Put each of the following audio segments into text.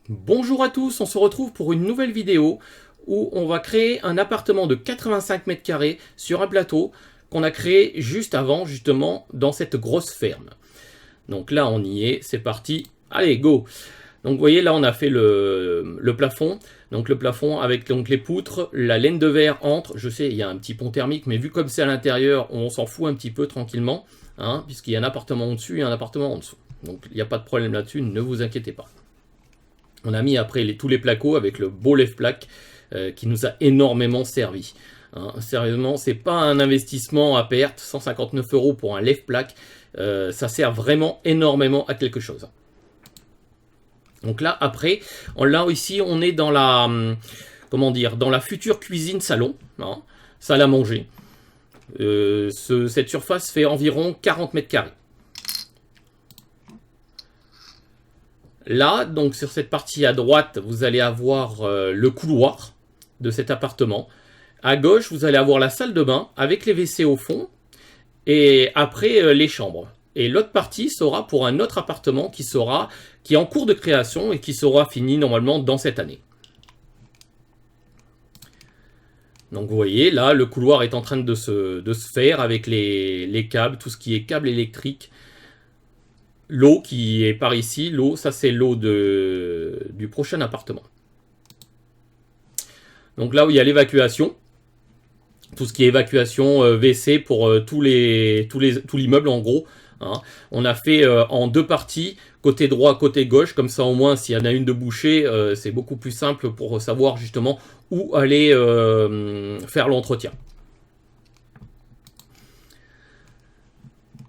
Bonjour à tous, on se retrouve pour une nouvelle vidéo où on va créer un appartement de 85 mètres carrés sur un plateau qu'on a créé juste avant, justement, dans cette grosse ferme. Donc là, on y est, c'est parti, allez, go! Donc vous voyez, là, on a fait le plafond. Donc le plafond avec donc, les poutres, la laine de verre entre. Je sais, il y a un petit pont thermique, mais vu comme c'est à l'intérieur, on s'en fout un petit peu tranquillement, hein, puisqu'il y a un appartement au-dessus et un appartement en dessous. Donc il n'y a pas de problème là-dessus, ne vous inquiétez pas. On a mis après tous les placos avec le beau lève-plaque qui nous a énormément servi. Hein, sérieusement, c'est pas un investissement à perte, 159 € pour un lève-plaque, ça sert vraiment énormément à quelque chose. Donc là, après, là ici, on est dans la, comment dire, dans la future cuisine salon, hein, salle à manger. Cette surface fait environ 40 mètres carrés. Là, donc sur cette partie à droite, vous allez avoir le couloir de cet appartement. À gauche, vous allez avoir la salle de bain avec les WC au fond. Et après, les chambres. Et l'autre partie sera pour un autre appartement qui est en cours de création et qui sera fini normalement dans cette année. Donc vous voyez, là, le couloir est en train de se faire avec les câbles, tout ce qui est câble électrique. L'eau qui est par ici, l'eau, ça c'est l'eau du prochain appartement. Donc là où il y a l'évacuation, tout ce qui est évacuation WC pour tout l'immeuble en gros. Hein. On a fait en deux parties, côté droit, côté gauche, comme ça au moins s'il y en a une de bouchée, c'est beaucoup plus simple pour savoir justement où aller faire l'entretien.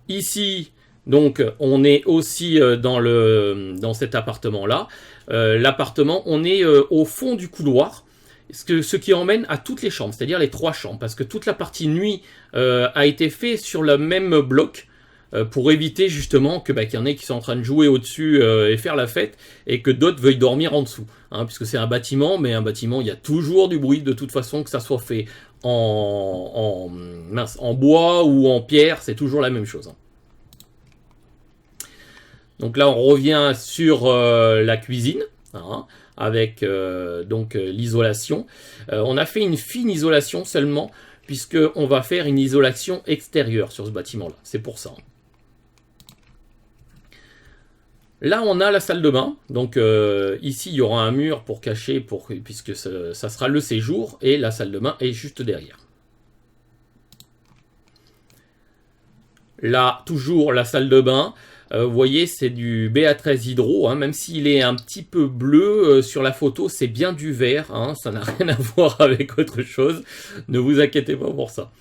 Ici, donc on est aussi dans cet appartement-là. L'appartement, on est au fond du couloir, ce qui emmène à toutes les chambres, c'est-à-dire les 3 chambres, parce que toute la partie nuit a été faite sur le même bloc, pour éviter justement qu'il y en ait qui sont en train de jouer au-dessus et faire la fête, et que d'autres veuillent dormir en dessous. Hein, puisque c'est un bâtiment, mais un bâtiment, il y a toujours du bruit de toute façon, que ça soit fait en bois ou en pierre, c'est toujours la même chose. Hein. Donc là, on revient sur la cuisine, hein, avec l'isolation. On a fait une fine isolation seulement, puisqu'on va faire une isolation extérieure sur ce bâtiment-là. C'est pour ça. Là, on a la salle de bain. Donc ici, il y aura un mur pour cacher, puisque ça sera le séjour, et la salle de bain est juste derrière. Là, toujours la salle de bain. Vous voyez, c'est du BA13 Hydro, hein, même s'il est un petit peu bleu sur la photo, c'est bien du vert, hein, ça n'a rien à voir avec autre chose, ne vous inquiétez pas pour ça.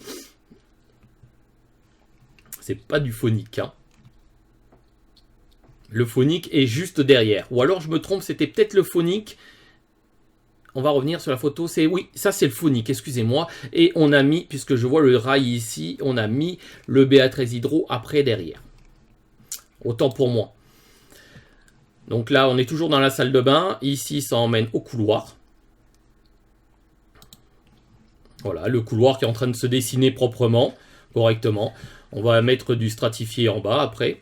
C'est pas du phonique. Hein. Le phonique est juste derrière, ou alors je me trompe, c'était peut-être le phonique. On va revenir sur la photo, oui, ça c'est le phonique, excusez-moi, et on a mis, puisque je vois le rail ici, on a mis le BA13 Hydro après derrière. Autant pour moi. Donc là, on est toujours dans la salle de bain. Ici, ça emmène au couloir. Voilà, le couloir qui est en train de se dessiner proprement, correctement. On va mettre du stratifié en bas après.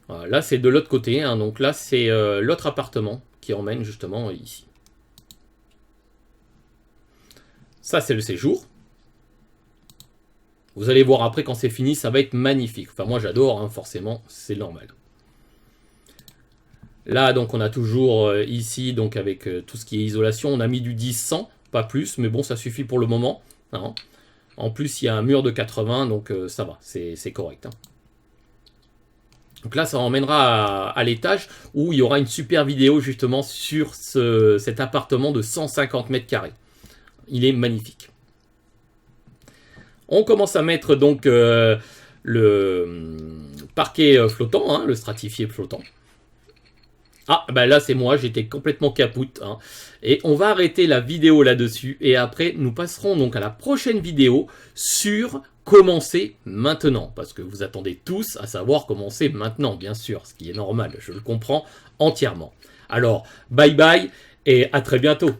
Voilà, là, c'est de l'autre côté. Hein, donc là, c'est l'autre appartement qui emmène justement ici. Ça, c'est le séjour. Vous allez voir après, quand c'est fini, ça va être magnifique. Enfin, moi, j'adore, hein, forcément, c'est normal. Là, donc, on a toujours ici, donc avec tout ce qui est isolation, on a mis du 10-100, pas plus, mais bon, ça suffit pour le moment. Hein. En plus, il y a un mur de 80, donc ça va, c'est correct. Hein. Donc là, ça emmènera à l'étage où il y aura une super vidéo justement sur cet appartement de 150 mètres carrés. Il est magnifique. On commence à mettre donc le parquet flottant, hein, le stratifié flottant. Ah, ben là c'est moi, j'étais complètement capoute. Hein. Et on va arrêter la vidéo là-dessus. Et après, nous passerons donc à la prochaine vidéo sur commencer maintenant. Parce que vous attendez tous à savoir commencer maintenant, bien sûr. Ce qui est normal, je le comprends entièrement. Alors, bye bye et à très bientôt.